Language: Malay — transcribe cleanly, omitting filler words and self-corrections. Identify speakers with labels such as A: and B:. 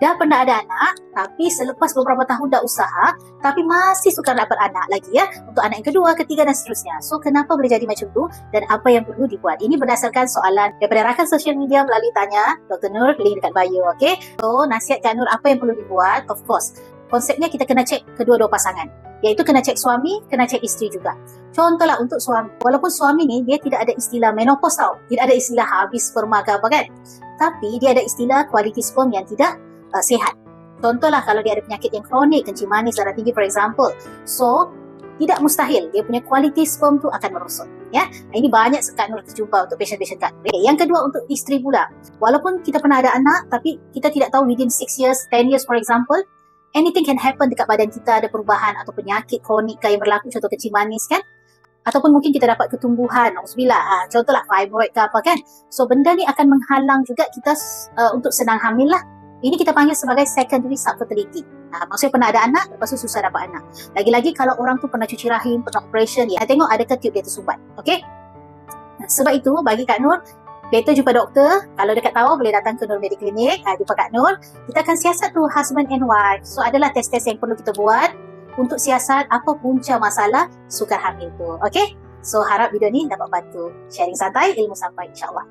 A: dah pernah ada anak, tapi selepas beberapa tahun dah usaha, tapi masih sukar dapat anak lagi ya, untuk anak yang kedua, ketiga dan seterusnya. So, kenapa boleh jadi macam tu dan apa yang perlu dibuat? Ini berdasarkan soalan daripada rakan sosial media melalui tanya Dr. Nur, link dekat bio, okay? So, nasihat Kak Nur, apa yang perlu dibuat? Of course, konsepnya kita kena cek kedua-dua pasangan. Iaitu kena cek suami, kena cek isteri juga. Contohlah untuk suami, walaupun suami ni dia tidak ada istilah menopause tau, tidak ada istilah habis sperma ke apa kan, tapi dia ada istilah quality sperm yang tidak sihat. Contohlah kalau dia ada penyakit yang kronik, kencing manis, darah tinggi for example. So, tidak mustahil dia punya quality sperm tu akan merosot. Ya, ini banyak Kak Nur terjumpa untuk pasien-pasien Kak Nur. Yang kedua untuk isteri pula. Walaupun kita pernah ada anak, tapi kita tidak tahu within 6 years, 10 years for example, anything can happen dekat badan kita, ada perubahan atau penyakit kronik yang berlaku, contoh kencing manis kan. Ataupun mungkin kita dapat ketumbuhan, contohlah fibroid ke apa kan. So, benda ni akan menghalang juga kita untuk senang hamil lah. Ini kita panggil sebagai secondary subfertility. Maksudnya pernah ada anak, lepas tu susah dapat anak. Lagi-lagi kalau orang tu pernah cuci rahim, pernah operation, ya, tengok adakah tube dia tersumbat. Okay? Sebab itu, bagi Kak Nur, better jumpa doktor. Kalau dekat Tawau, boleh datang ke Nur Medical Clinic. Jumpa Kak Nur. Kita akan siasat tu husband and wife. So, adalah test-test yang perlu kita buat untuk siasat apa punca masalah sukar hamil tu. Okay? So, harap video ni dapat bantu. Sharing santai, ilmu sampai insyaAllah.